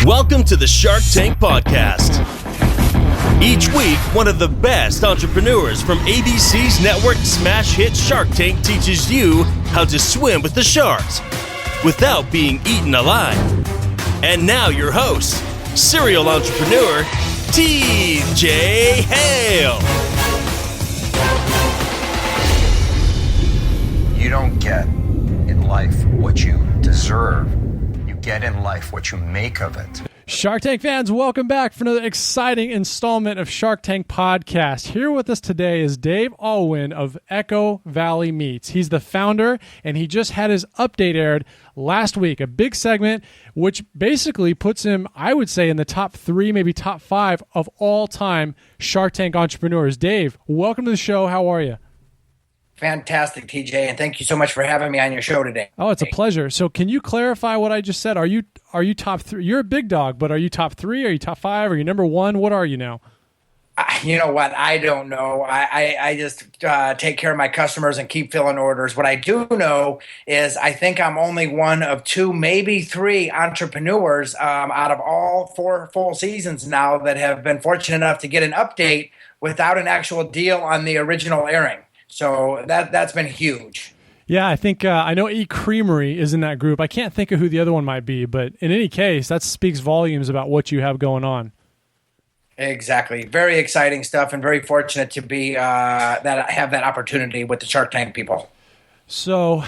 Welcome to the Shark Tank Podcast. Each week, one of the best entrepreneurs from ABC's network smash hit Shark Tank teaches you how to swim with the sharks without being eaten alive. And now your host, serial entrepreneur, TJ Hale. You don't get in life what you deserve. You get in life what you make of it. Shark Tank fans, welcome back for another exciting installment of Shark Tank Podcast. Here with us today is Dave Alwan of Echo Valley Meats. He's the founder, and he just had his update aired last week, a big segment which basically puts him, I would say, in the top 3, maybe top 5 of all-time Shark Tank entrepreneurs. Dave, welcome to the show. How are you? Fantastic, TJ, and thank you so much for having me on your show today. Oh, it's a pleasure. So can you clarify what I just said? Are you top 3? You're a big dog, but are you top 3? Are you top 5? Are you number 1? What are you now? You know what? I don't know. I just take care of my customers and keep filling orders. What I do know is I think I'm only one of 2, maybe 3 entrepreneurs out of all 4 full seasons now that have been fortunate enough to get an update without an actual deal on the original airing. So that's been huge. Yeah, I think I know E Creamery is in that group. I can't think of who the other one might be, but in any case, that speaks volumes about what you have going on. Exactly. Very exciting stuff, and very fortunate to be that I have that opportunity with the Shark Tank people. So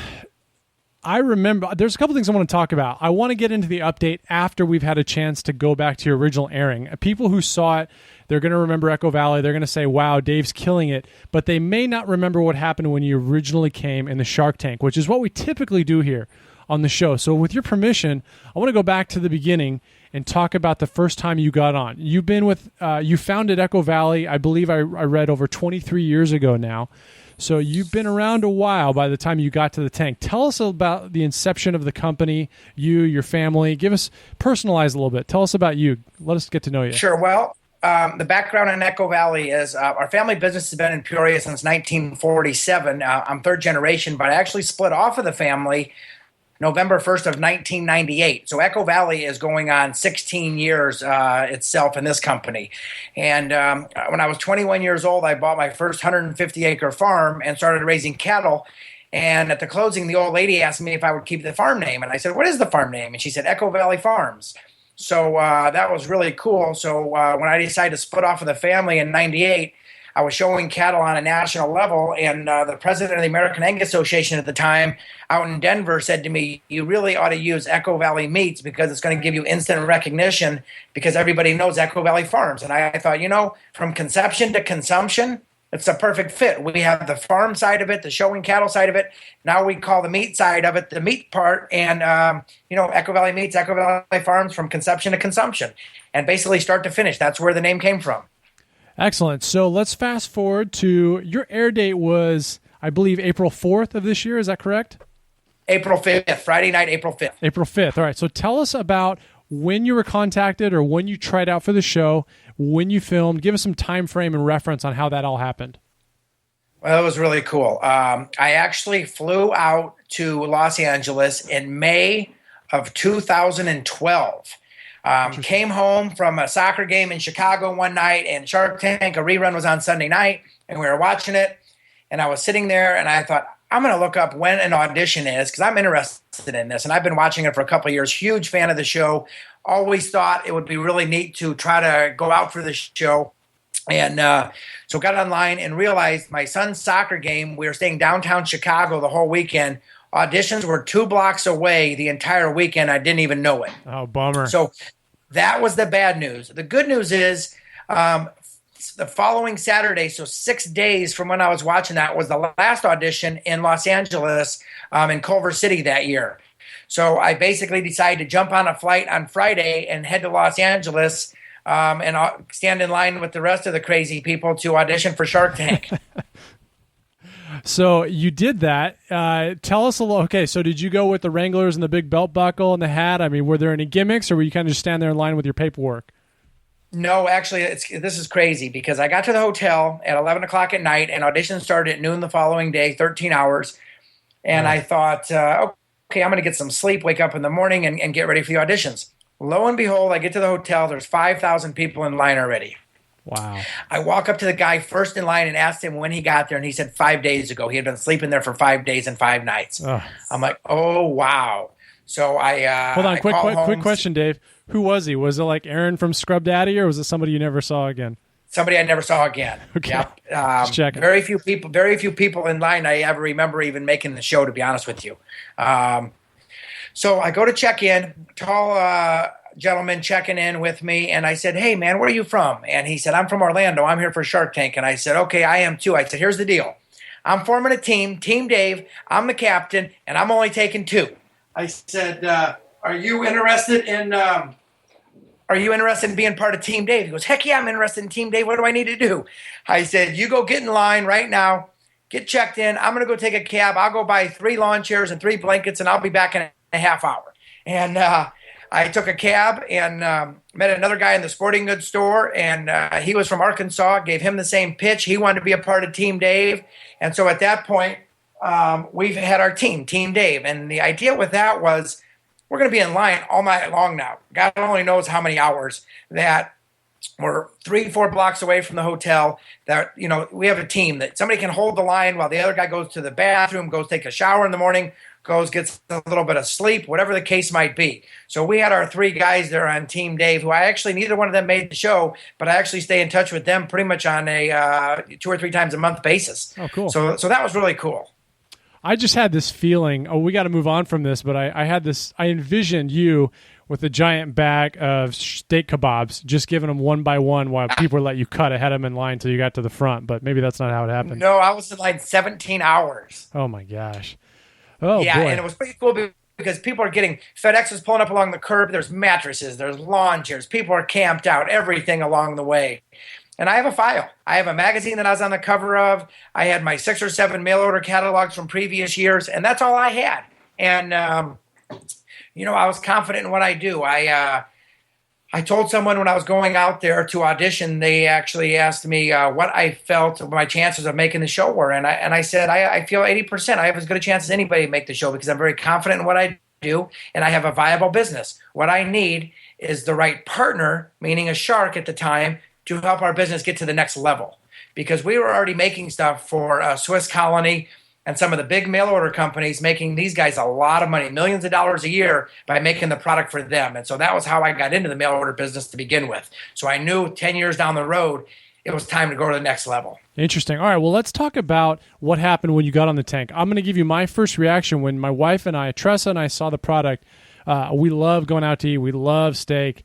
I remember there's a couple things I want to talk about. I want to get into the update after we've had a chance to go back to your original airing. People who saw it, they're going to remember Echo Valley. They're going to say, wow, Dave's killing it. But they may not remember what happened when you originally came in the Shark Tank, which is what we typically do here on the show. So with your permission, I want to go back to the beginning and talk about the first time you got on. You've been with, you founded Echo Valley, I believe I read over 23 years ago now. So you've been around a while by the time you got to the tank. Tell us about the inception of the company, you, your family. Give us, personalize a little bit. Tell us about you. Let us get to know you. Sure. Well, the background in Echo Valley is our family business has been in Peoria since 1947. I'm third generation, but I actually split off of the family November 1st of 1998. So Echo Valley is going on 16 years itself in this company. And when I was 21 years old, I bought my first 150-acre farm and started raising cattle. And at the closing, the old lady asked me if I would keep the farm name. And I said, what is the farm name? And she said, Echo Valley Farms. So that was really cool. So when I decided to split off of the family in 98, I was showing cattle on a national level, and the president of the American Egg Association at the time out in Denver said to me, you really ought to use Echo Valley Meats because it's going to give you instant recognition because everybody knows Echo Valley Farms. And I thought, from conception to consumption, it's a perfect fit. We have the farm side of it, the showing cattle side of it. Now we call the meat side of it the meat part. And, Echo Valley Meats, Echo Valley Farms from conception to consumption. And basically start to finish. That's where the name came from. Excellent. So let's fast forward to your air date was, I believe, April 4th of this year. Is that correct? April 5th, Friday night, April 5th. April 5th. All right. So tell us about when you were contacted or when you tried out for the show, when you filmed. Give us some time frame and reference on how that all happened. Well, it was really cool. I actually flew out to Los Angeles in May of 2012. Came home from a soccer game in Chicago one night, and Shark Tank, a rerun was on Sunday night, and we were watching it, and I was sitting there, and I thought, I'm going to look up when an audition is because I'm interested in this, and I've been watching it for a couple of years. Huge fan of the show. Always thought it would be really neat to try to go out for the show, and so got online and realized my son's soccer game, we were staying downtown Chicago the whole weekend. Auditions were 2 blocks away the entire weekend. I didn't even know it. Oh, bummer. So that was the bad news. The good news is the following Saturday, so 6 days from when I was watching that, was the last audition in Los Angeles in Culver City that year. So I basically decided to jump on a flight on Friday and head to Los Angeles and stand in line with the rest of the crazy people to audition for Shark Tank. So you did that. Tell us a little. Okay, so did you go with the Wranglers and the big belt buckle and the hat? I mean, were there any gimmicks, or were you kind of just stand there in line with your paperwork? No, actually, this is crazy because I got to the hotel at 11 o'clock at night, and auditions started at noon the following day, 13 hours. And I thought, okay, I'm going to get some sleep, wake up in the morning, and get ready for the auditions. Lo and behold, I get to the hotel. There's 5,000 people in line already. Wow. I walk up to the guy first in line and asked him when he got there, and he said 5 days ago. He had been sleeping there for 5 days and 5 nights. Oh. I'm like, oh, wow. So Hold on, I quick question, Dave. Who was he? Was it like Aaron from Scrub Daddy, or was it somebody you never saw again? Somebody I never saw again. Okay. Yep. Just checking. Very few people in line I ever remember even making the show, to be honest with you. So I go to check in, tall gentleman checking in with me, and I said, hey, man, where are you from? And he said, I'm from Orlando. I'm here for Shark Tank. And I said, okay, I am too. I said, here's the deal. I'm forming a team, Team Dave. I'm the captain, and I'm only taking 2. I said, are you interested in being part of Team Dave? He goes, heck yeah, I'm interested in Team Dave. What do I need to do? I said, you go get in line right now, get checked in. I'm going to go take a cab. I'll go buy 3 lawn chairs and 3 blankets, and I'll be back in a half hour. And I took a cab and met another guy in the sporting goods store, and he was from Arkansas, gave him the same pitch. He wanted to be a part of Team Dave. And so at that point, we've had our team, Team Dave. And the idea with that was we're going to be in line all night long now. God only knows how many hours that we're 3-4 blocks away from the hotel. That, you know, we have a team that somebody can hold the line while the other guy goes to the bathroom, goes take a shower in the morning, gets a little bit of sleep, whatever the case might be. So we had our 3 guys there on Team Dave, who I actually, neither one of them made the show, but I actually stay in touch with them pretty much on a 2 or 3 times a month basis. Oh, cool. So that was really cool. I just had this feeling, we got to move on from this, but I envisioned you with a giant bag of steak kebabs, just giving them one by one while people let you cut ahead of them in line until you got to the front, but maybe that's not how it happened. No, I was in line 17 hours. Oh my gosh. Oh, yeah, boy. and it was pretty cool because people are getting, FedEx is pulling up along the curb. There's mattresses, there's lawn chairs. People are camped out, everything along the way. And I have a file. I have a magazine that I was on the cover of. I had my 6 or 7 mail order catalogs from previous years, and that's all I had. And, I was confident in what I do. I told someone when I was going out there to audition, they actually asked me what I felt my chances of making the show were. And I said, I feel 80%. I have as good a chance as anybody to make the show because I'm very confident in what I do, and I have a viable business. What I need is the right partner, meaning a shark at the time, to help our business get to the next level. Because we were already making stuff for Swiss Colony and some of the big mail order companies, making these guys a lot of money, millions of dollars a year by making the product for them. And so that was how I got into the mail order business to begin with. So I knew 10 years down the road, it was time to go to the next level. Interesting. All right, well, let's talk about what happened when you got on the tank. I'm going to give you my first reaction when my wife and I, Tressa and I, saw the product. We love going out to eat. We love steak.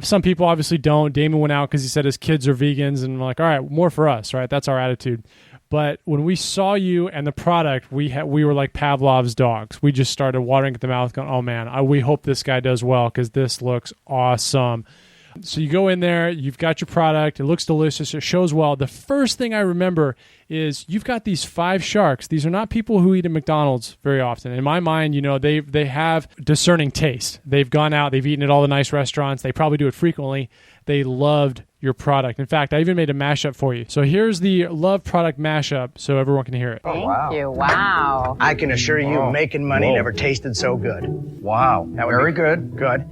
Some people obviously don't. Damon went out because he said his kids are vegans, and we're like, all right, more for us, right? That's our attitude. But when we saw you and the product, we were like Pavlov's dogs. We just started watering at the mouth going, oh, man, we hope this guy does well because this looks awesome. So you go in there, you've got your product, it looks delicious, it shows well. The first thing I remember is you've got these 5 sharks. These are not people who eat at McDonald's very often. In my mind, they have discerning taste. They've gone out, they've eaten at all the nice restaurants, they probably do it frequently. They loved your product. In fact, I even made a mashup for you. So here's the love product mashup so everyone can hear it. Thank you. Wow. I can assure you, making money never tasted so good. Wow. Very good. Good.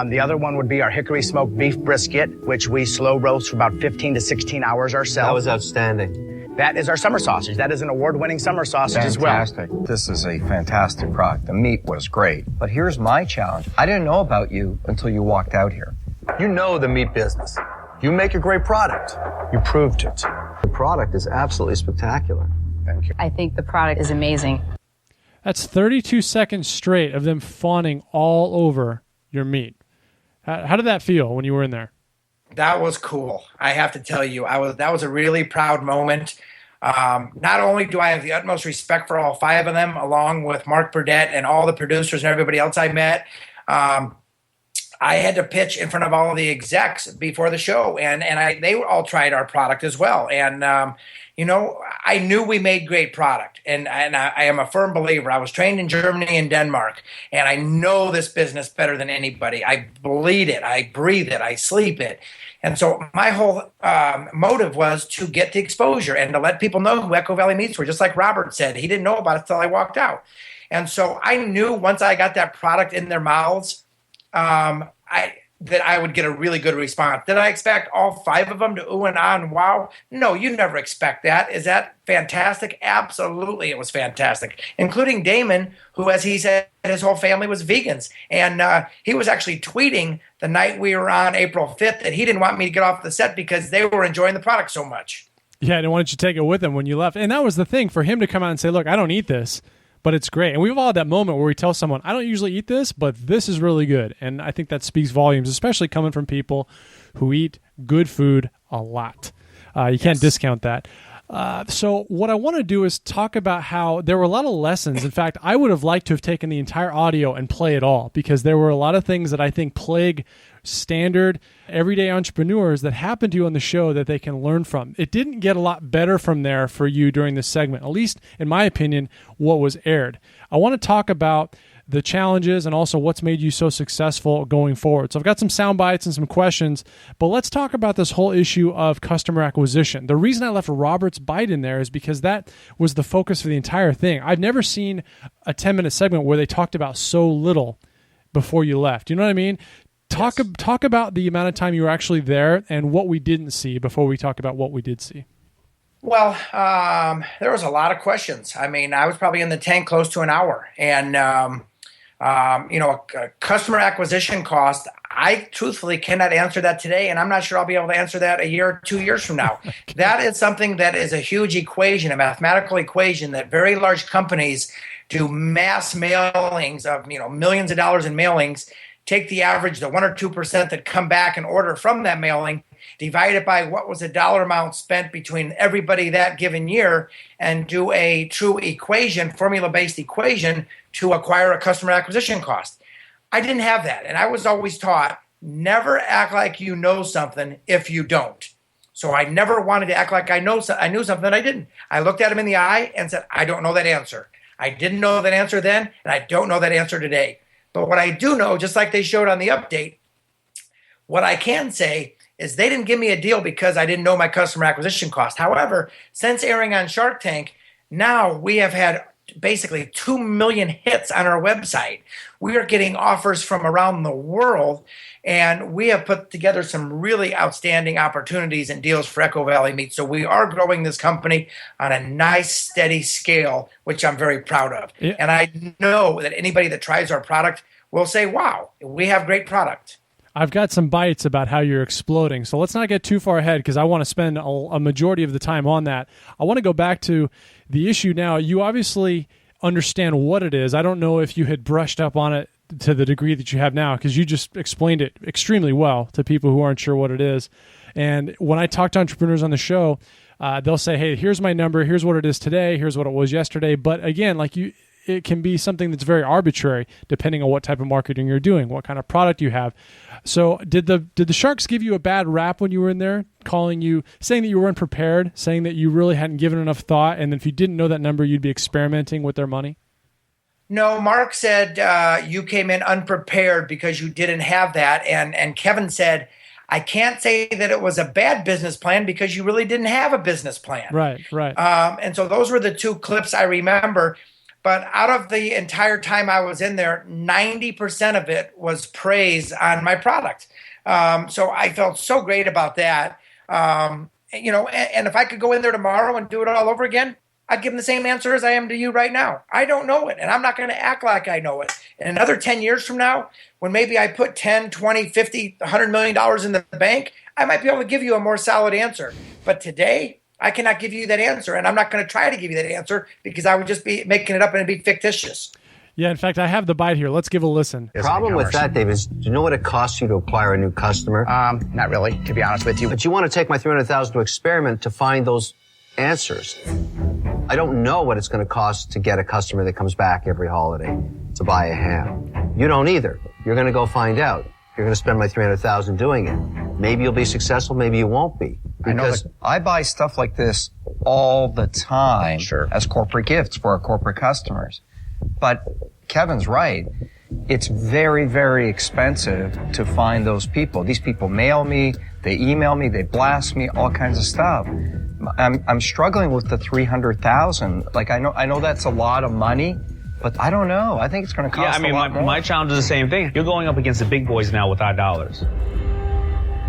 The other one would be our hickory smoked beef brisket, which we slow roast for about 15 to 16 hours ourselves. That was outstanding. That is our summer sausage. That is an award-winning summer sausage as well. Fantastic. This is a fantastic product. The meat was great. But here's my challenge. I didn't know about you until you walked out here. You know the meat business. You make a great product. You proved it. The product is absolutely spectacular. Thank you. I think the product is amazing. That's 32 seconds straight of them fawning all over your meat. How did that feel when you were in there? That was cool. I have to tell you, that was a really proud moment. Not only do I have the utmost respect for all 5 of them, along with Mark Burdett and all the producers and everybody else I met, I had to pitch in front of all of the execs before the show, and they all tried our product as well. And I knew we made great product, and I am a firm believer. I was trained in Germany and Denmark, and I know this business better than anybody. I bleed it, I breathe it, I sleep it. And so my whole motive was to get the exposure and to let people know who Echo Valley meats were, just like Robert said. He didn't know about it until I walked out. And so I knew once I got that product in their mouths, that I would get a really good response. Did I expect all 5 of them to ooh and ah and wow? No, you never expect that. Is that fantastic? Absolutely, it was fantastic, including Damon, who, as he said, his whole family was vegans. And he was actually tweeting the night we were on April 5th that he didn't want me to get off the set because they were enjoying the product so much. Yeah, and why don't you take it with him when you left? And that was the thing, for him to come out and say, look, I don't eat this, but it's great. And we've all had that moment where we tell someone, I don't usually eat this, but this is really good. And I think that speaks volumes, especially coming from people who eat good food a lot. You can't discount that. So what I want to do is talk about how there were a lot of lessons. In fact, I would have liked to have taken the entire audio and play it all, because there were a lot of things that I think plague standard everyday entrepreneurs that happen to you on the show that they can learn from. It didn't get a lot better from there for you during this segment, at least in my opinion, what was aired. I want to talk about the challenges and also what's made you so successful going forward. So I've got some sound bites and some questions, but let's talk about this whole issue of customer acquisition. The reason I left Robert's bite in there is because that was the focus of the entire thing. I've never seen a 10-minute segment where they talked about so little before you left. You know what I mean? Talk about the amount of time you were actually there and what we didn't see before we talk about what we did see. Well, there was a lot of questions. I mean, I was probably in the tank close to an hour. And, a customer acquisition cost, I truthfully cannot answer that today. And I'm not sure I'll be able to answer that a year or 2 years from now. Okay. That is something that is a huge equation, a mathematical equation that very large companies do mass mailings of, millions of dollars in mailings. Take the average, the 1 or 2% that come back and order from that mailing, divide it by what was the dollar amount spent between everybody that given year, and do a true equation, formula-based equation, to acquire a customer acquisition cost. I didn't have that, and I was always taught, never act like you know something if you don't. So I never wanted to act like I knew something I didn't. I looked at him in the eye and said, I don't know that answer. I didn't know that answer then, and I don't know that answer today. But what I do know, just like they showed on the update, what I can say is they didn't give me a deal because I didn't know my customer acquisition cost. However, since airing on Shark Tank, now we have had basically 2 million hits on our website. We are getting offers from around the world, and we have put together some really outstanding opportunities and deals for Echo Valley Meat. So we are growing this company on a nice, steady scale, which I'm very proud of. Yeah. And I know that anybody that tries our product will say, wow, we have great product. I've got some bites about how you're exploding. So let's not get too far ahead, because I want to spend a majority of the time on that. I want to go back to the issue now. You obviously understand what it is. I don't know if you had brushed up on it to the degree that you have now, because you just explained it extremely well to people who aren't sure what it is. And when I talk to entrepreneurs on the show, they'll say, hey, here's my number, here's what it is today, here's what it was yesterday. But again, it can be something that's very arbitrary depending on what type of marketing you're doing, what kind of product you have. So did the Sharks give you a bad rap when you were in there, calling you, saying that you were unprepared, saying that you really hadn't given enough thought, and if you didn't know that number, you'd be experimenting with their money? No, Mark said you came in unprepared because you didn't have that. And Kevin said, I can't say that it was a bad business plan because you really didn't have a business plan. Right. And so those were the two clips I remember. But out of the entire time I was in there, 90% of it was praise on my product. So I felt so great about that. And if I could go in there tomorrow and do it all over again, I'd give them the same answer as I am to you right now. I don't know it, and I'm not going to act like I know it. And another 10 years from now, when maybe I put 10, 20, 50, $100 million in the bank, I might be able to give you a more solid answer. But today, I cannot give you that answer, and I'm not going to try to give you that answer because I would just be making it up and it'd be fictitious. Yeah, in fact, I have the bite here. Let's give a listen. The problem with that, Dave, is do you know what it costs you to acquire a new customer? Not really, to be honest with you. But you want to take my $300,000 to experiment to find those answers. I don't know what it's going to cost to get a customer that comes back every holiday to buy a ham. You don't either. You're going to go find out. You're going to spend my $300,000 doing it. Maybe you'll be successful, maybe you won't be. Because I buy stuff like this all the time as corporate gifts for our corporate customers. But Kevin's right. It's very, very expensive to find those people. These people mail me, they email me, they blast me, all kinds of stuff. I'm struggling with the $300,000. Like I know that's a lot of money, But I don't know. I think it's going to cost a lot more. My challenge is the same thing. You're going up against the big boys now with our dollars.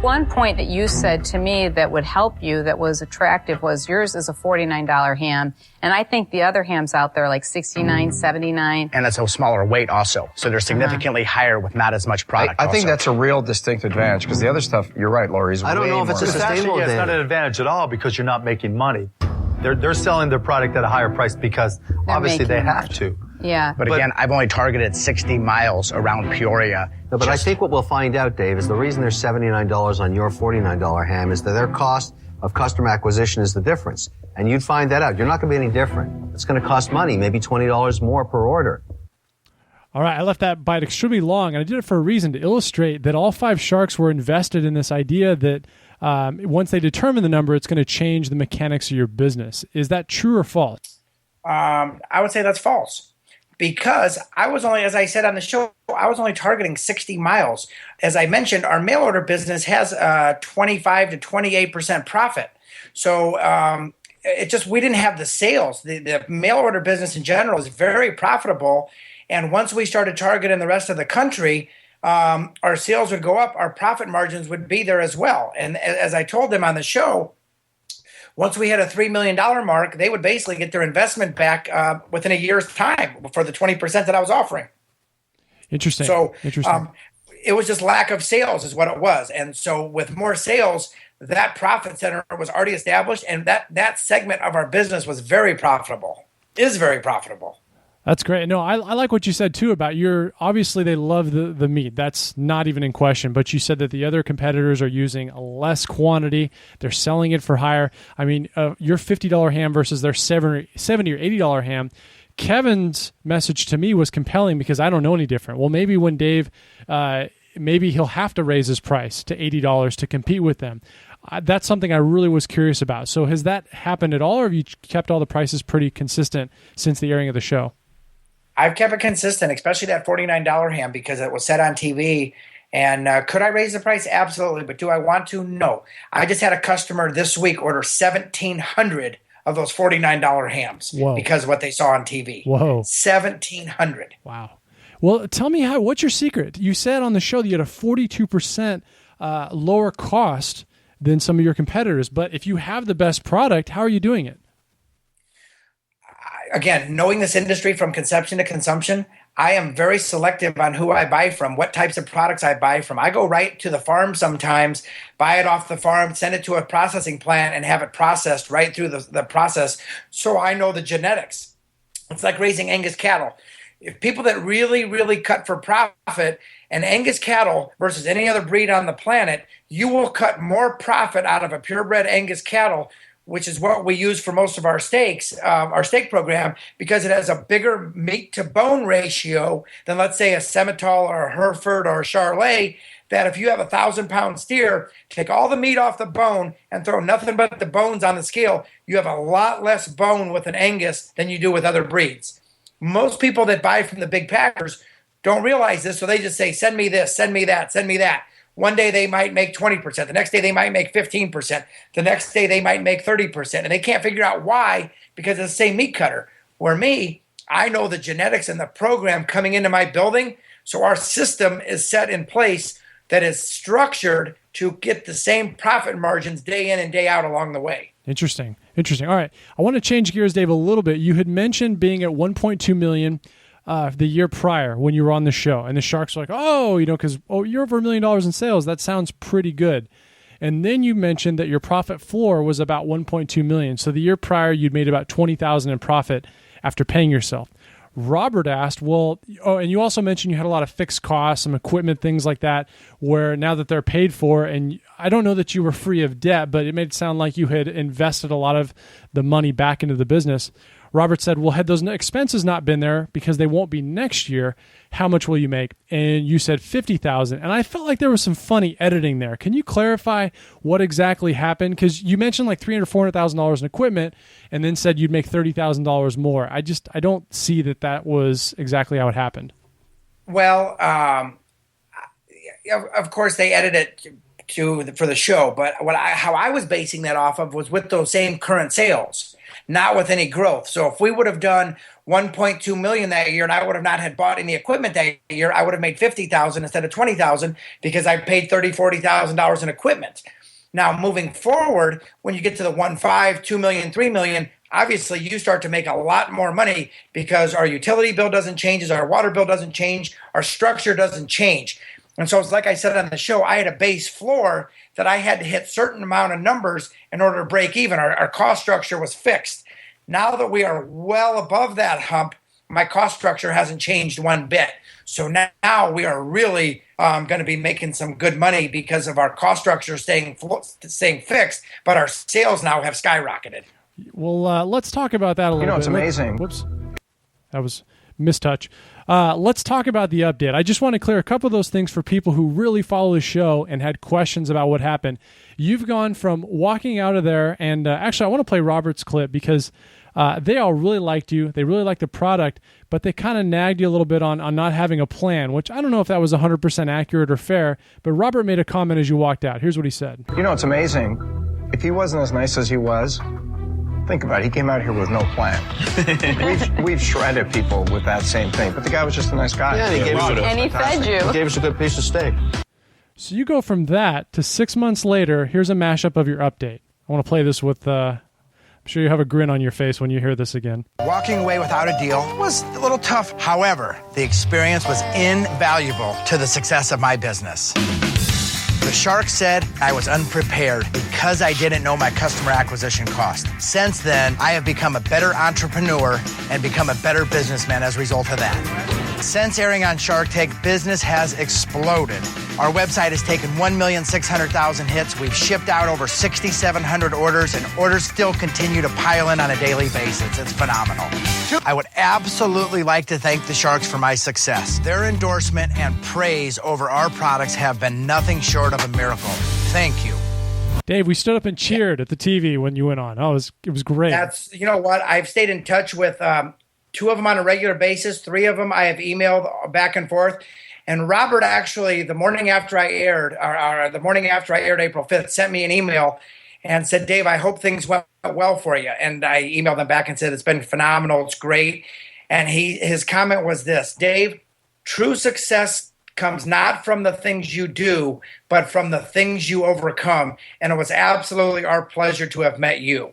One point that you said to me that would help you, that was attractive, was yours is a $49 ham. And I think the other hams out there are like $69, $79. And it's a smaller weight also. So they're significantly higher with not as much product. I think that's a real distinct advantage because the other stuff, you're right, Lori, is I don't know if it's a sustainable it's advantage. not an advantage at all because you're not making money. They're selling their product at a higher price because obviously they have to. Yeah. But again, I've only targeted 60 miles around Peoria. No, but I think what we'll find out, Dave, is the reason there's $79 on your $49 ham is that their cost of customer acquisition is the difference. And you'd find that out. You're not going to be any different. It's going to cost money, maybe $20 more per order. All right, I left that bite extremely long, and I did it for a reason, to illustrate that all 5 sharks were invested in this idea that once they determine the number, it's going to change the mechanics of your business. Is that true or false? I would say that's false. Because I was only, as I said on the show, I was only targeting 60 miles. As I mentioned, our mail order business has 25 to 28% profit. So we didn't have the sales. The mail order business in general is very profitable. And once we started targeting the rest of the country, our sales would go up, our profit margins would be there as well. And as I told them on the show, once we had a $3 million mark, they would basically get their investment back within a year's time for the 20% that I was offering. Interesting. So Interesting. It was just lack of sales is what it was. And so with more sales, that profit center was already established, and that segment of our business was very profitable, is very profitable. That's great. No, I like what you said too about obviously they love the meat. That's not even in question. But you said that the other competitors are using less quantity. They're selling it for higher. I mean, your $50 ham versus their $70 or $80 ham. Kevin's message to me was compelling because I don't know any different. Well, maybe when Dave, maybe he'll have to raise his price to $80 to compete with them. That's something I really was curious about. So has that happened at all, or have you kept all the prices pretty consistent since the airing of the show? I've kept it consistent, especially that $49 ham, because it was set on TV. And could I raise the price? Absolutely. But do I want to? No. I just had a customer this week order 1,700 of those $49 hams. Whoa. Because of what they saw on TV. Whoa. 1,700. Wow. Well, tell me what's your secret? You said on the show that you had a 42% lower cost than some of your competitors. But if you have the best product, how are you doing it? Again, knowing this industry from conception to consumption, I am very selective on who I buy from, what types of products I buy from. I go right to the farm sometimes, buy it off the farm, send it to a processing plant, and have it processed right through the process so I know the genetics. It's like raising Angus cattle. If people that really, really cut for profit, and Angus cattle versus any other breed on the planet, you will cut more profit out of a purebred Angus cattle, which is what we use for most of our steaks, our steak program, because it has a bigger meat-to-bone ratio than, let's say, a Simmental or a Hereford or a Charolais, that if you have a 1,000-pound steer, take all the meat off the bone and throw nothing but the bones on the scale, you have a lot less bone with an Angus than you do with other breeds. Most people that buy from the big packers don't realize this, so they just say, send me this, send me that, send me that. One day they might make 20%. The next day they might make 15%. The next day they might make 30%. And they can't figure out why, because it's the same meat cutter. Where me, I know the genetics and the program coming into my building. So our system is set in place that is structured to get the same profit margins day in and day out along the way. Interesting. All right. I want to change gears, Dave, a little bit. You had mentioned being at 1.2 million the year prior when you were on the show, and the Sharks were like, because you're over $1 million in sales. That sounds pretty good. And then you mentioned that your profit floor was about 1.2 million. So the year prior, you'd made about 20,000 in profit after paying yourself. Robert asked, and you also mentioned you had a lot of fixed costs, some equipment, things like that, where now that they're paid for, and I don't know that you were free of debt, but it made it sound like you had invested a lot of the money back into the business. Robert said, well, had those expenses not been there, because they won't be next year, how much will you make? And you said 50,000. And I felt like there was some funny editing there. Can you clarify what exactly happened? Because you mentioned like $300,000, $400,000 in equipment and then said you'd make $30,000 more. I don't see that was exactly how it happened. Well, of course they edited it for the show, but how I was basing that off of was with those same current sales, not with any growth. So if we would have done 1.2 million that year, and I would have not had bought any equipment that year, I would have made 50,000 instead of 20,000 because I paid $30,000-$40,000 in equipment. Now, moving forward, when you get to the 1.5, 2 million, 3 million, obviously you start to make a lot more money because our utility bill doesn't change, our water bill doesn't change, our structure doesn't change. And so it's like I said on the show, I had a base floor that I had to hit certain amount of numbers in order to break even. Our cost structure was fixed. Now that we are well above that hump, my cost structure hasn't changed one bit. So now we are really going to be making some good money because of our cost structure staying fixed, but our sales now have skyrocketed. Well, let's talk about that a little bit. It's amazing. Whoops. That was mistouch. Let's talk about the update. I just want to clear a couple of those things for people who really follow the show and had questions about what happened. You've gone from walking out of there, and actually I want to play Robert's clip because they all really liked you. They really liked the product, but they kind of nagged you a little bit on not having a plan, which I don't know if that was 100% accurate or fair, but Robert made a comment as you walked out. Here's what he said. It's amazing. If he wasn't as nice as he was, think about it. He came out here with no plan. we've shredded people with that same thing, but the guy was just a nice guy. Yeah, and he fed you. He gave us a good piece of steak. So you go from that to 6 months later. Here's a mashup of your update. I want to play this with... I'm sure you have a grin on your face when you hear this again. Walking away without a deal was a little tough. However, the experience was invaluable to the success of my business. The shark said I was unprepared because I didn't know my customer acquisition cost. Since then, I have become a better entrepreneur and become a better businessman as a result of that. Since airing on Shark Tank, business has exploded. Our website has taken 1,600,000 hits. We've shipped out over 6,700 orders, and orders still continue to pile in on a daily basis. It's phenomenal. I would absolutely like to thank the Sharks for my success. Their endorsement and praise over our products have been nothing short of a miracle. Thank you. Dave, we stood up and cheered at the TV when you went on. Oh, it was great. You know what? I've stayed in touch with 2 of them on a regular basis. 3 of them I have emailed back and forth. And Robert actually, the morning after I aired April 5th, sent me an email and said, Dave, I hope things went well for you. And I emailed him back and said, it's been phenomenal. It's great. And his comment was this: Dave, true success comes not from the things you do, but from the things you overcome. And it was absolutely our pleasure to have met you.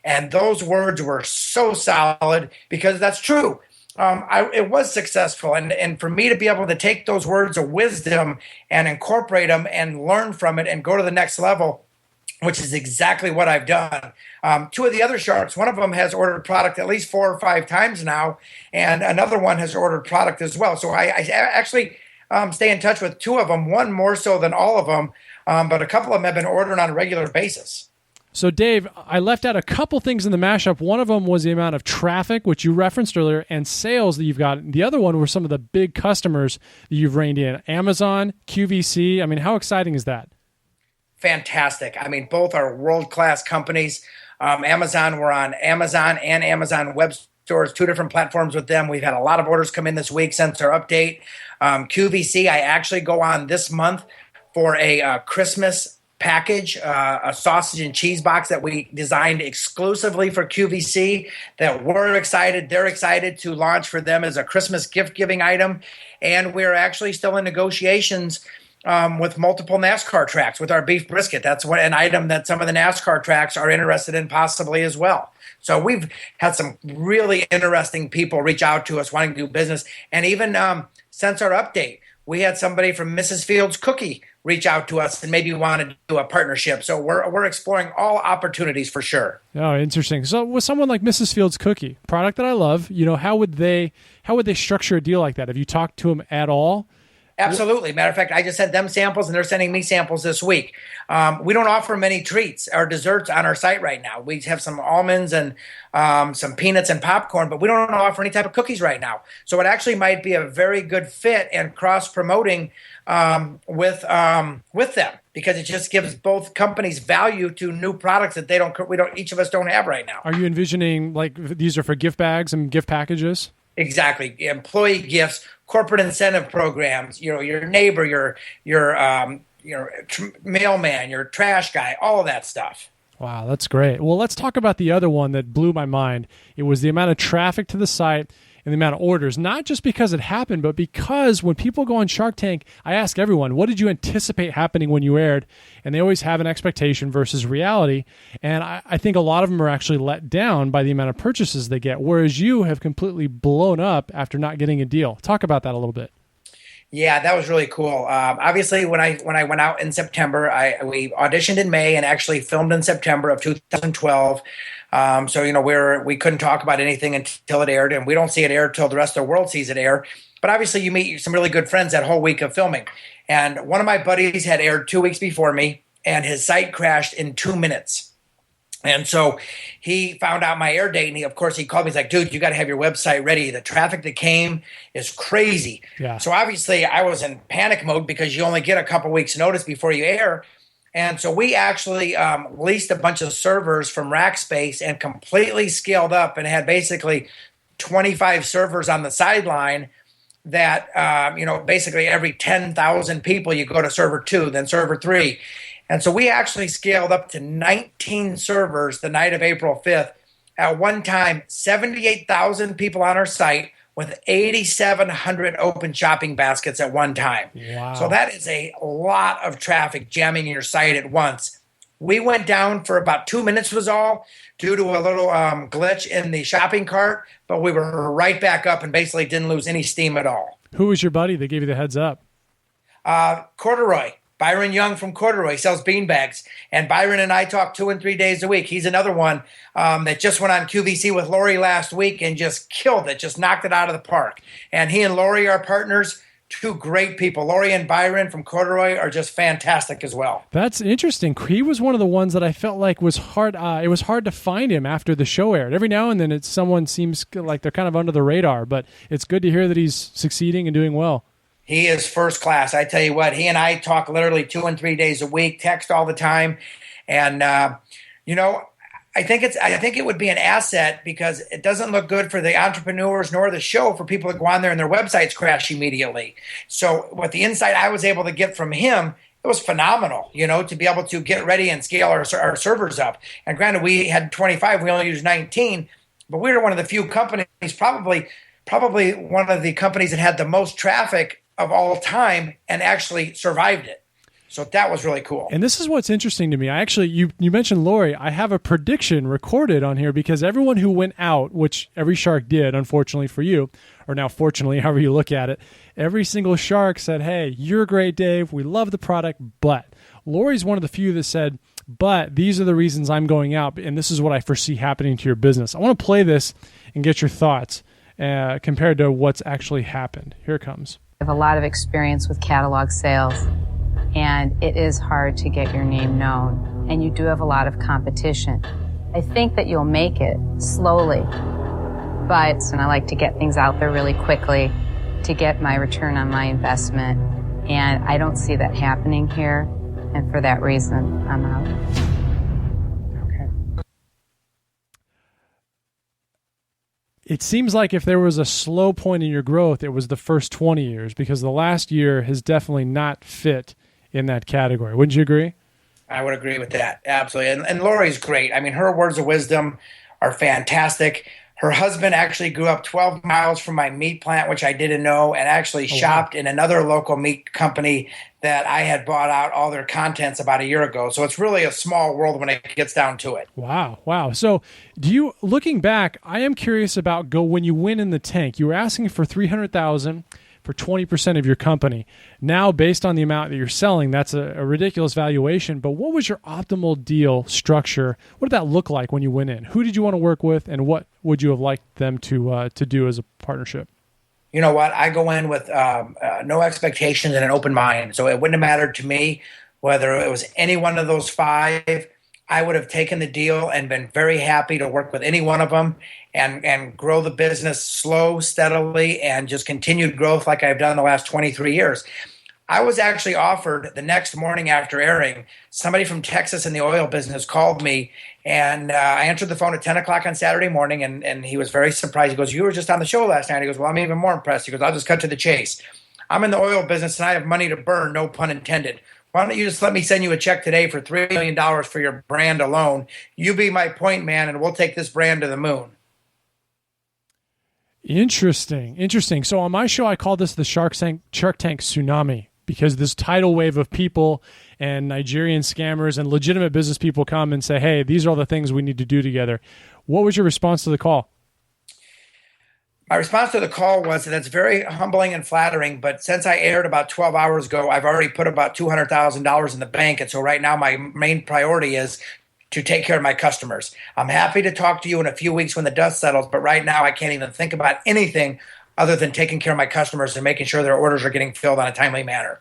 And those words were so solid because that's true. It was successful. And for me to be able to take those words of wisdom and incorporate them and learn from it and go to the next level, which is exactly what I've done. 2 of the other sharks, one of them has ordered product at least 4 or 5 times now, and another one has ordered product as well. So I actually stay in touch with 2 of them, one more so than all of them, but a couple of them have been ordering on a regular basis. So, Dave, I left out a couple things in the mashup. One of them was the amount of traffic, which you referenced earlier, and sales that you've got. The other one were some of the big customers that you've reined in. Amazon, QVC. I mean, how exciting is that? Fantastic. I mean, both are world-class companies. Amazon, we're on Amazon and Amazon Web Stores, 2 different platforms with them. We've had a lot of orders come in this week since our update. QVC, I actually go on this month for a Christmas package, a sausage and cheese box that we designed exclusively for QVC that we're excited, they're excited to launch for them as a Christmas gift-giving item. And we're actually still in negotiations with multiple NASCAR tracks with our beef brisket. That's an item that some of the NASCAR tracks are interested in possibly as well. So we've had some really interesting people reach out to us wanting to do business. And even since our update, we had somebody from Mrs. Fields Cookie reach out to us and maybe want to do a partnership. So we're exploring all opportunities for sure. Oh, interesting. So with someone like Mrs. Fields Cookie, product that I love, how would they structure a deal like that? Have you talked to them at all? Absolutely. Matter of fact, I just sent them samples, and they're sending me samples this week. We don't offer many treats or desserts on our site right now. We have some almonds and some peanuts and popcorn, but we don't offer any type of cookies right now. So it actually might be a very good fit and cross-promoting with them, because it just gives both companies value to new products that each of us don't have right now. Are you envisioning like these are for gift bags and gift packages? Exactly. Employee gifts, corporate incentive programs, your neighbor, your mailman, your trash guy, all of that stuff. Wow, that's great. Well, let's talk about the other one that blew my mind. It was the amount of traffic to the site and the amount of orders, not just because it happened, but because when people go on Shark Tank, I ask everyone, what did you anticipate happening when you aired? And they always have an expectation versus reality. And I think a lot of them are actually let down by the amount of purchases they get, whereas you have completely blown up after not getting a deal. Talk about that a little bit. Yeah, that was really cool. Obviously, when I went out in September, we auditioned in May and actually filmed in September of 2012. So we couldn't talk about anything until it aired, and we don't see it air till the rest of the world sees it air. But obviously, you meet some really good friends that whole week of filming. And one of my buddies had aired 2 weeks before me, and his site crashed in 2 minutes. And so he found out my air date, and he called me. He's like, dude, you got to have your website ready. The traffic that came is crazy. Yeah. So obviously I was in panic mode because you only get a couple weeks notice before you air. And so we actually leased a bunch of servers from Rackspace and completely scaled up and had basically 25 servers on the sideline that, basically every 10,000 people you go to server 2, then server 3. And so we actually scaled up to 19 servers the night of April 5th. At one time, 78,000 people on our site with 8,700 open shopping baskets at one time. Wow. So that is a lot of traffic jamming your site at once. We went down for about 2 minutes was all due to a little glitch in the shopping cart, but we were right back up and basically didn't lose any steam at all. Who was your buddy that gave you the heads up? Corduroy. Byron Young from Corduroy sells beanbags, and Byron and I talk 2 and 3 days a week. He's another one that just went on QVC with Lori last week and just killed it, just knocked it out of the park. And he and Lori are partners, 2 great people. Lori and Byron from Corduroy are just fantastic as well. That's interesting. He was one of the ones that I felt like was hard. It was hard to find him after the show aired. Every now and then someone seems like they're kind of under the radar, but it's good to hear that he's succeeding and doing well. He is first class. I tell you what, he and I talk literally 2 and 3 days a week, text all the time. And, I think it would be an asset because it doesn't look good for the entrepreneurs nor the show for people to go on there and their websites crash immediately. So with the insight I was able to get from him, it was phenomenal, to be able to get ready and scale our servers up. And granted, we had 25, we only used 19, but we were one of the few companies, probably one of the companies that had the most traffic of all time and actually survived it. So that was really cool. And this is what's interesting to me. You mentioned Lori. I have a prediction recorded on here because everyone who went out, which every shark did, unfortunately for you, or now fortunately, however you look at it, every single shark said, hey, you're great, Dave. We love the product, but Lori's one of the few that said, but these are the reasons I'm going out, and this is what I foresee happening to your business. I want to play this and get your thoughts compared to what's actually happened. Here it comes. I have a lot of experience with catalog sales, and it is hard to get your name known, and you do have a lot of competition. I think that you'll make it slowly, and I like to get things out there really quickly to get my return on my investment, and I don't see that happening here, and for that reason, I'm out. It seems like if there was a slow point in your growth, it was the first 20 years because the last year has definitely not fit in that category. Wouldn't you agree? I would agree with that. Absolutely. And Lori's great. I mean, her words of wisdom are fantastic. Her husband actually grew up 12 miles from my meat plant, which I didn't know, and actually shopped in another local meat company that I had bought out all their contents about a year ago. So it's really a small world when it gets down to it. Wow. So looking back, I am curious about when you win in the tank, you were asking for $300,000 for 20% of your company. Now, based on the amount that you're selling, that's a ridiculous valuation. But what was your optimal deal structure? What did that look like when you went in? Who did you want to work with, and what would you have liked them to do as a partnership? You know what? I go in with no expectations and an open mind. So it wouldn't have mattered to me whether it was any one of those 5. I would have taken the deal and been very happy to work with any one of them and grow the business slow, steadily, and just continued growth like I've done the last 23 years. I was actually offered the next morning after airing, somebody from Texas in the oil business called me, and I answered the phone at 10 o'clock on Saturday morning, and he was very surprised. He goes, you were just on the show last night. He goes, well, I'm even more impressed. He goes, I'll just cut to the chase. I'm in the oil business, and I have money to burn, no pun intended. Why don't you just let me send you a check today for $3 million for your brand alone? You be my point man, and we'll take this brand to the moon. Interesting. So on my show, I call this the Shark Tank tsunami, because this tidal wave of people and Nigerian scammers and legitimate business people come and say, hey, these are all the things we need to do together. What was your response to the call? My response to the call was that's very humbling and flattering, but since I aired about 12 hours ago, I've already put about $200,000 in the bank. And so right now my main priority is to take care of my customers. I'm happy to talk to you in a few weeks when the dust settles, but right now I can't even think about anything other than taking care of my customers and making sure their orders are getting filled on a timely manner.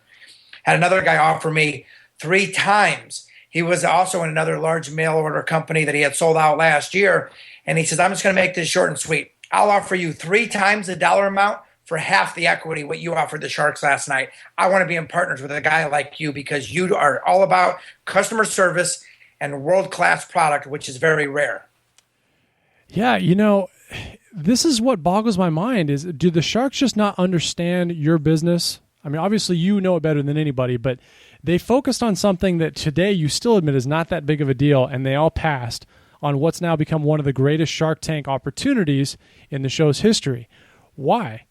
Had another guy offer me 3 times. He was also in another large mail order company that he had sold out last year. And he says, I'm just going to make this short and sweet. I'll offer you 3 times the dollar amount for half the equity what you offered the Sharks last night. I want to be in partners with a guy like you because you are all about customer service and world-class product, which is very rare. Yeah, this is what boggles my mind is, do the Sharks just not understand your business? I mean, obviously you know it better than anybody, but they focused on something that today you still admit is not that big of a deal, and they all passed on what's now become one of the greatest Shark Tank opportunities in the show's history. Why?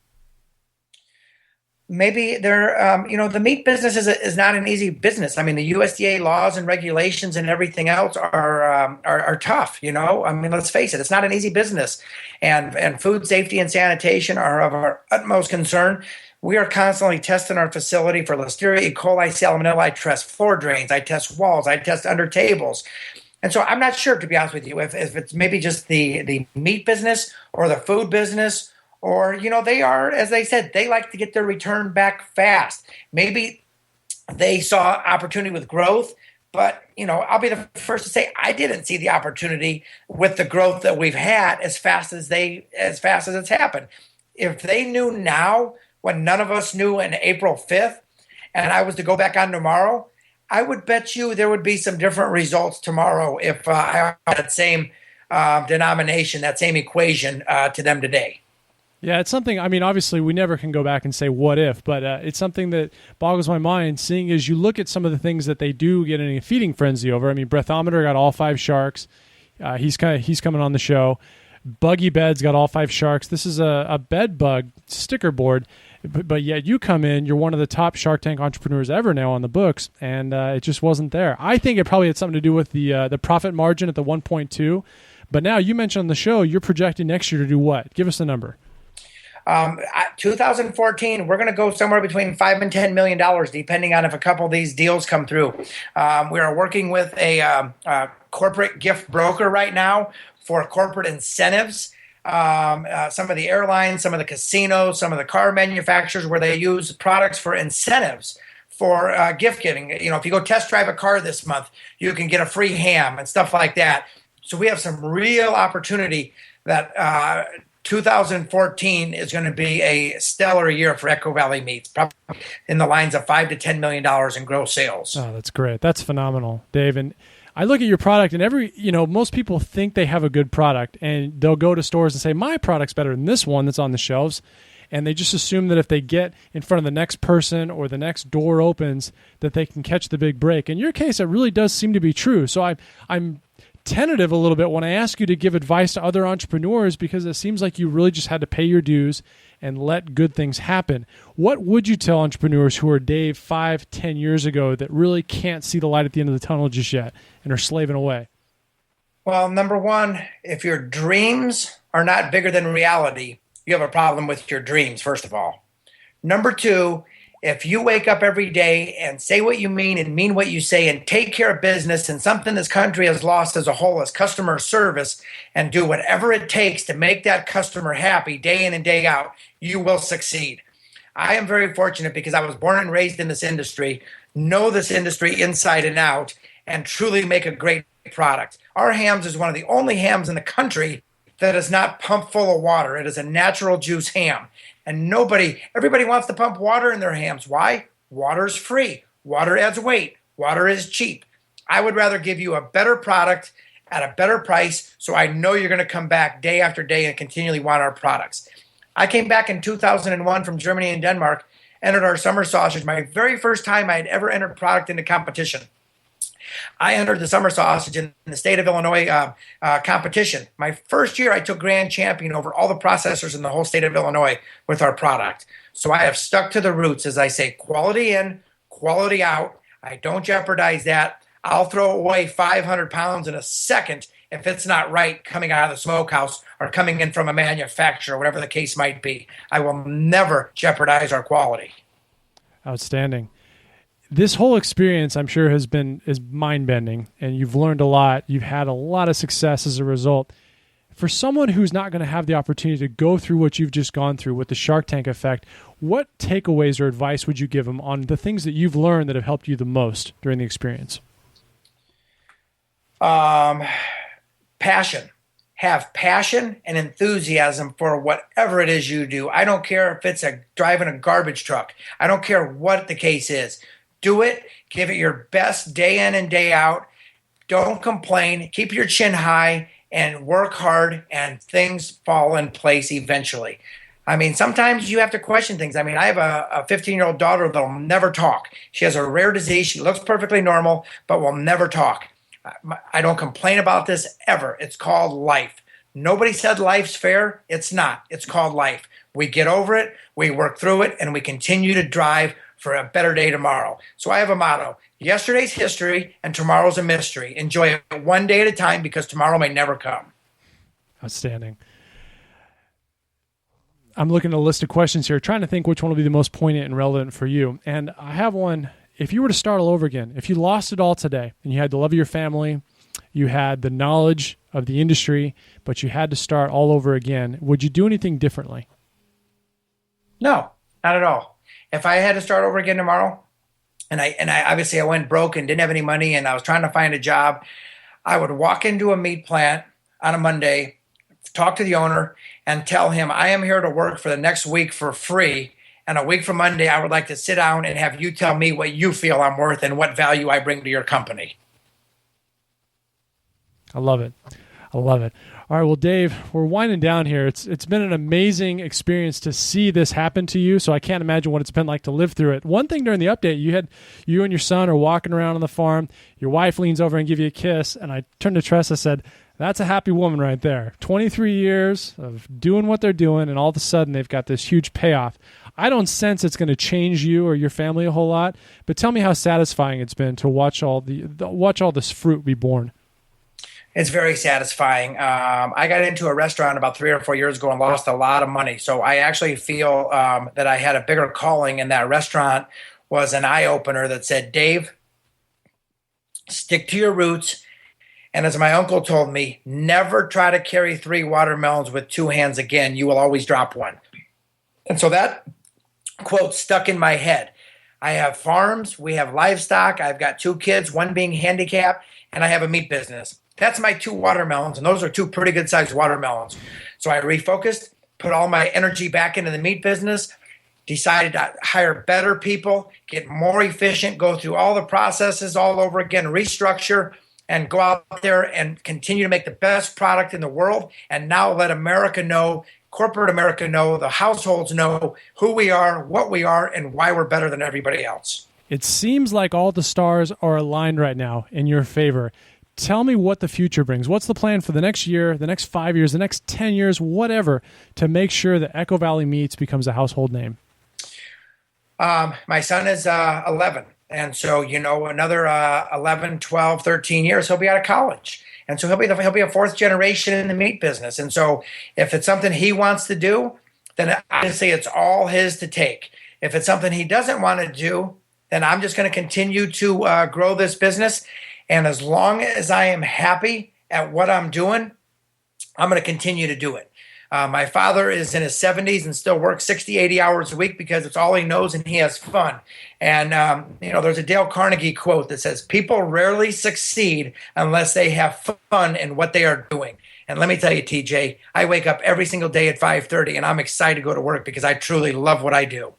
Maybe they're, the meat business is not an easy business. I mean, the USDA laws and regulations and everything else are tough. I mean, let's face it, it's not an easy business, and food safety and sanitation are of our utmost concern. We are constantly testing our facility for Listeria, E. coli, Salmonella. I test floor drains, I test walls, I test under tables. And so I'm not sure, to be honest with you, if it's maybe just the meat business or the food business, or, they are, as they said, they like to get their return back fast. Maybe they saw opportunity with growth, but, I'll be the first to say I didn't see the opportunity with the growth that we've had as fast as it's happened. If they knew now what none of us knew in April 5th, and I was to go back on tomorrow, I would bet you there would be some different results tomorrow if I had that same denomination, that same equation to them today. Yeah, it's something, I mean, obviously we never can go back and say what if, but it's something that boggles my mind, seeing as you look at some of the things that they do get in a feeding frenzy over. I mean, Breathometer got all 5 sharks. He's coming on the show. Buggy Bed's got all 5 sharks. This is a bed bug sticker board, but yet you come in, you're one of the top Shark Tank entrepreneurs ever now on the books, and it just wasn't there. I think it probably had something to do with the profit margin at the 1.2, but now you mentioned on the show you're projecting next year to do what? Give us a number. 2014, we're going to go somewhere between $5 and $10 million, depending on if a couple of these deals come through. We are working with a corporate gift broker right now for corporate incentives. Some of the airlines, some of the casinos, some of the car manufacturers, where they use products for incentives for gift giving. If you go test drive a car this month, you can get a free ham and stuff like that. So we have some real opportunity that 2014 is going to be a stellar year for Echo Valley Meats, probably in the lines of $5 to $10 million in gross sales. Oh, that's great. That's phenomenal, Dave. And I look at your product, and most people think they have a good product, and they'll go to stores and say, my product's better than this one that's on the shelves. And they just assume that if they get in front of the next person or the next door opens, that they can catch the big break. In your case, it really does seem to be true. So I'm tentative a little bit when I ask you to give advice to other entrepreneurs, because it seems like you really just had to pay your dues and let good things happen. What would you tell entrepreneurs who are Dave 5-10 years ago that really can't see the light at the end of the tunnel just yet and are slaving away? Well, number one, if your dreams are not bigger than reality, you have a problem with your dreams, first of all. Number two, if you wake up every day and say what you mean and mean what you say and take care of business and something this country has lost as a whole is customer service, and do whatever it takes to make that customer happy day in and day out, you will succeed. I am very fortunate because I was born and raised in this industry, know this industry inside and out, and truly make a great product. Our hams is one of the only hams in the country that is not pumped full of water. It is a natural juice ham. And everybody wants to pump water in their hams. Why? Water is free. Water adds weight. Water is cheap. I would rather give you a better product at a better price, so I know you're going to come back day after day and continually want our products. I came back in 2001 from Germany and Denmark, entered our summer sausage, my very first time I had ever entered product into competition. I entered the summer sausage in the state of Illinois competition. My first year, I took grand champion over all the processors in the whole state of Illinois with our product. So I have stuck to the roots, as I say, quality in, quality out. I don't jeopardize that. I'll throw away 500 pounds in a second if it's not right coming out of the smokehouse or coming in from a manufacturer, whatever the case might be. I will never jeopardize our quality. Outstanding. This whole experience, I'm sure, is mind-bending, and you've learned a lot. You've had a lot of success as a result. For someone who's not going to have the opportunity to go through what you've just gone through with the Shark Tank effect, what takeaways or advice would you give them on the things that you've learned that have helped you the most during the experience? Passion. Have passion and enthusiasm for whatever it is you do. I don't care if it's driving a garbage truck. I don't care what the case is. Do it. Give it your best day in and day out. Don't complain. Keep your chin high and work hard, and things fall in place eventually. I mean, sometimes you have to question things. I mean, I have a 15-year-old daughter that will never talk. She has a rare disease. She looks perfectly normal, but will never talk. I don't complain about this ever. It's called life. Nobody said life's fair. It's not. It's called life. We get over it, we work through it, and we continue to drive for a better day tomorrow. So I have a motto. Yesterday's history and tomorrow's a mystery. Enjoy it one day at a time because tomorrow may never come. Outstanding. I'm looking at a list of questions here, trying to think which one will be the most poignant and relevant for you. And I have one. If you were to start all over again, if you lost it all today and you had the love of your family, you had the knowledge of the industry, but you had to start all over again, would you do anything differently? No, not at all. If I had to start over again tomorrow, and I obviously I went broke and didn't have any money and I was trying to find a job, I would walk into a meat plant on a Monday, talk to the owner, and tell him I am here to work for the next week for free. And a week from Monday, I would like to sit down and have you tell me what you feel I'm worth and what value I bring to your company. I love it. I love it. All right, well, Dave, we're winding down here. It's been an amazing experience to see this happen to you, so I can't imagine what it's been like to live through it. One thing during the update, you and your son are walking around on the farm. Your wife leans over and gives you a kiss, and I turned to Tressa and said, that's a happy woman right there. 23 years of doing what they're doing, and all of a sudden they've got this huge payoff. I don't sense it's going to change you or your family a whole lot, but tell me how satisfying it's been to watch all this fruit be born. It's very satisfying. I got into a restaurant about 3 or 4 years ago and lost a lot of money. So I actually feel that I had a bigger calling, and that restaurant was an eye-opener that said, Dave, stick to your roots. And as my uncle told me, never try to carry 3 watermelons with 2 hands again. You will always drop one. And so that quote stuck in my head. I have farms. We have livestock. I've got 2 kids, one being handicapped, and I have a meat business. That's my 2 watermelons, and those are 2 pretty good-sized watermelons. So I refocused, put all my energy back into the meat business, decided to hire better people, get more efficient, go through all the processes all over again, restructure, and go out there and continue to make the best product in the world, and now let America know, corporate America know, the households know who we are, what we are, and why we're better than everybody else. It seems like all the stars are aligned right now in your favor. Tell me what the future brings. What's the plan for the next year, the next 5 years, the next 10 years, whatever, to make sure that Echo Valley Meats becomes a household name? My son is 11. And so, another 11, 12, 13 years, he'll be out of college. And so he'll be a 4th generation in the meat business. And so if it's something he wants to do, then obviously it's all his to take. If it's something he doesn't want to do, then I'm just going to continue to grow this business. And as long as I am happy at what I'm doing, I'm going to continue to do it. My father is in his 70s and still works 60, 80 hours a week because it's all he knows and he has fun. And, there's a Dale Carnegie quote that says, people rarely succeed unless they have fun in what they are doing. And let me tell you, TJ, I wake up every single day at 5:30 and I'm excited to go to work because I truly love what I do.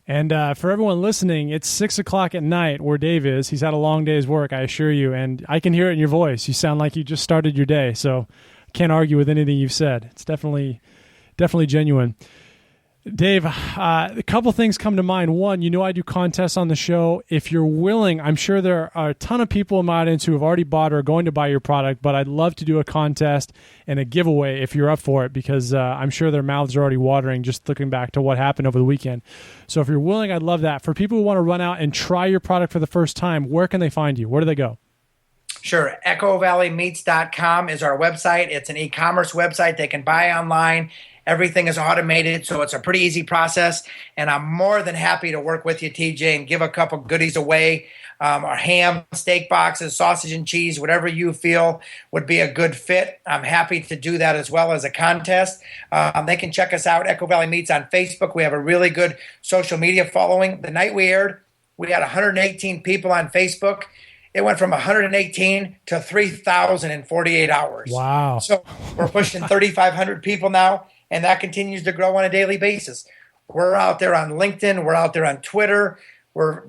And for everyone listening, it's 6 o'clock at night where Dave is. He's had a long day's work, I assure you. And I can hear it in your voice. You sound like you just started your day. So can't argue with anything you've said. It's definitely genuine. Dave, a couple things come to mind. One, I do contests on the show. If you're willing, I'm sure there are a ton of people in my audience who have already bought or are going to buy your product, but I'd love to do a contest and a giveaway if you're up for it, because I'm sure their mouths are already watering just looking back to what happened over the weekend. So if you're willing, I'd love that. For people who want to run out and try your product for the first time, where can they find you? Where do they go? Sure. EchoValleyMeats.com is our website. It's an e-commerce website. They can buy online. Everything is automated, so it's a pretty easy process. And I'm more than happy to work with you, TJ, and give a couple goodies away. Our ham, steak boxes, sausage and cheese, whatever you feel would be a good fit. I'm happy to do that as well as a contest. They can check us out, Echo Valley Meats, on Facebook. We have a really good social media following. The night we aired, we had 118 people on Facebook. It went from 118 to 3,000 in 48 hours. Wow. So we're pushing 3,500 people now, and that continues to grow on a daily basis. We're out there on LinkedIn. We're out there on Twitter. We're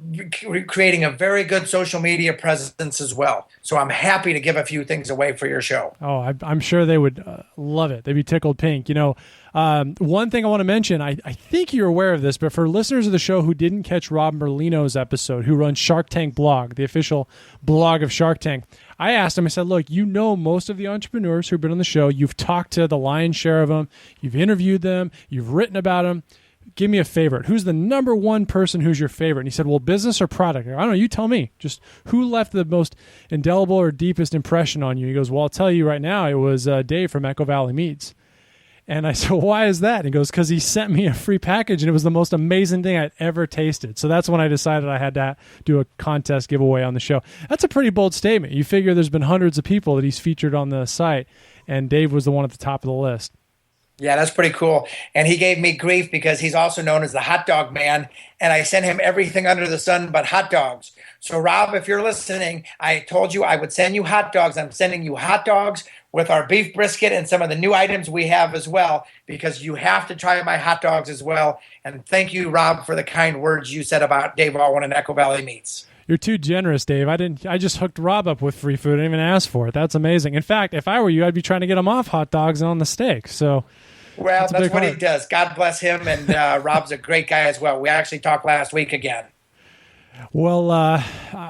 creating a very good social media presence as well. So I'm happy to give a few things away for your show. Oh, I'm sure they would love it. They'd be tickled pink. One thing I want to mention, I think you're aware of this, but for listeners of the show who didn't catch Rob Merlino's episode, who runs Shark Tank Blog, the official blog of Shark Tank, I asked him, I said, look, most of the entrepreneurs who've been on the show. You've talked to the lion's share of them. You've interviewed them. You've written about them. Give me a favorite. Who's the number one person who's your favorite? And he said, well, business or product? I don't know. You tell me. Just who left the most indelible or deepest impression on you? He goes, well, I'll tell you right now, it was Dave from Echo Valley Meats. And I said, well, why is that? And he goes, because he sent me a free package, and it was the most amazing thing I'd ever tasted. So that's when I decided I had to do a contest giveaway on the show. That's a pretty bold statement. You figure there's been hundreds of people that he's featured on the site, and Dave was the one at the top of the list. Yeah, that's pretty cool. And he gave me grief because he's also known as the hot dog man, and I sent him everything under the sun but hot dogs. So, Rob, if you're listening, I told you I would send you hot dogs. I'm sending you hot dogs with our beef brisket and some of the new items we have as well, because you have to try my hot dogs as well. And thank you, Rob, for the kind words you said about Dave Alwan and Echo Valley Meats. You're too generous, Dave. I just hooked Rob up with free food. I didn't even ask for it. That's amazing. In fact, if I were you, I'd be trying to get him off hot dogs and on the steak. So, well, that's what he does. God bless him. And Rob's a great guy as well. We actually talked last week again. Well,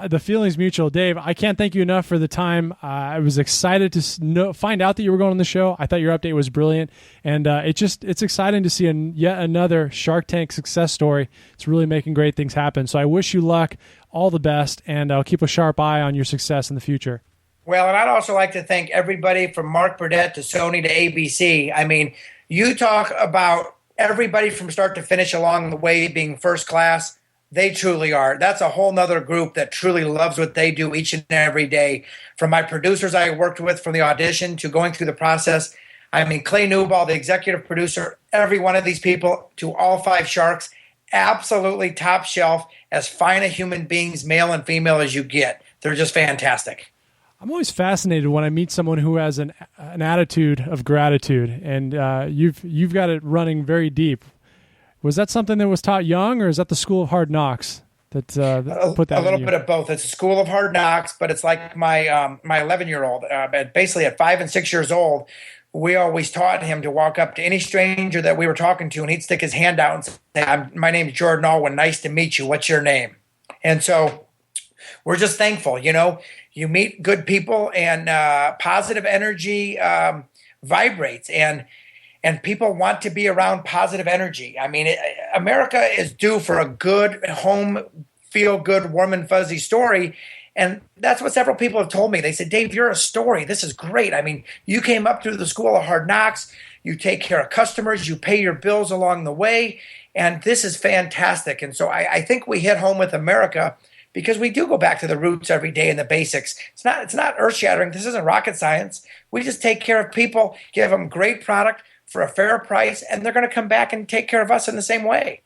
the feeling's mutual. Dave, I can't thank you enough for the time. I was excited to find out that you were going on the show. I thought your update was brilliant. And it's exciting to see yet another Shark Tank success story. It's really making great things happen. So I wish you luck, all the best, and I'll keep a sharp eye on your success in the future. Well, and I'd also like to thank everybody from Mark Burdett to Sony to ABC. I mean, you talk about everybody from start to finish along the way being first class. They truly are. That's a whole nother group that truly loves what they do each and every day. From my producers I worked with from the audition to going through the process. I mean, Clay Newball, the executive producer, every one of these people, to all 5 Sharks, absolutely top shelf, as fine a human beings, male and female, as you get. They're just fantastic. I'm always fascinated when I meet someone who has an attitude of gratitude, and you've got it running very deep. Was that something that was taught young, or is that the School of Hard Knocks that put that? A little bit of both. It's a School of Hard Knocks, but it's like my 11-year-old. Basically, at 5 and 6 years old, we always taught him to walk up to any stranger that we were talking to, and he'd stick his hand out and say, "My name's Jordan Alwan. Nice to meet you. What's your name?" And so we're just thankful. You meet good people, and positive energy vibrates, and people want to be around positive energy. I mean, America is due for a good home, feel-good, warm and fuzzy story, and that's what several people have told me. They said, "Dave, you're a story. This is great. I mean, you came up through the School of Hard Knocks. You take care of customers. You pay your bills along the way, and this is fantastic." And so I think we hit home with America, because we do go back to the roots every day and the basics. It's not earth-shattering. This isn't rocket science. We just take care of people, give them great product for a fair price, and they're going to come back and take care of us in the same way.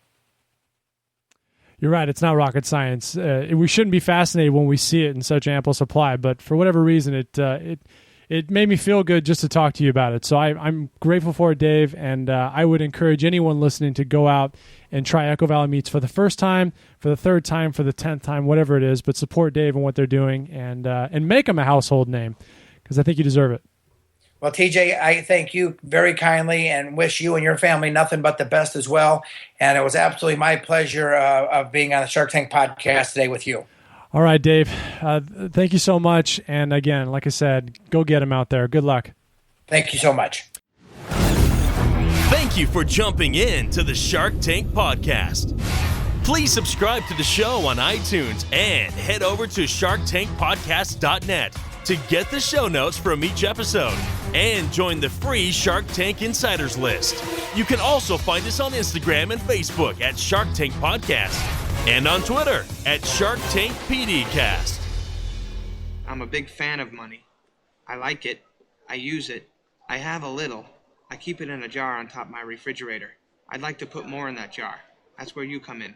You're right. It's not rocket science. We shouldn't be fascinated when we see it in such ample supply, but for whatever reason, it made me feel good just to talk to you about it. So I'm grateful for it, Dave, and I would encourage anyone listening to go out and try Echo Valley Meats for the first time, for the third time, for the 10th time, whatever it is, but support Dave and what they're doing, and make them a household name, because I think you deserve it. Well, TJ, I thank you very kindly and wish you and your family nothing but the best as well. And it was absolutely my pleasure of being on the Shark Tank podcast today with you. All right, Dave. Thank you so much. And again, like I said, go get him out there. Good luck. Thank you so much. Thank you for jumping in to the Shark Tank podcast. Please subscribe to the show on iTunes and head over to sharktankpodcast.net to get the show notes from each episode and join the free Shark Tank Insiders list. You can also find us on Instagram and Facebook at Shark Tank Podcast and on Twitter at Shark Tank PDcast. I'm a big fan of money. I like it. I use it. I have a little. I keep it in a jar on top of my refrigerator. I'd like to put more in that jar. That's where you come in.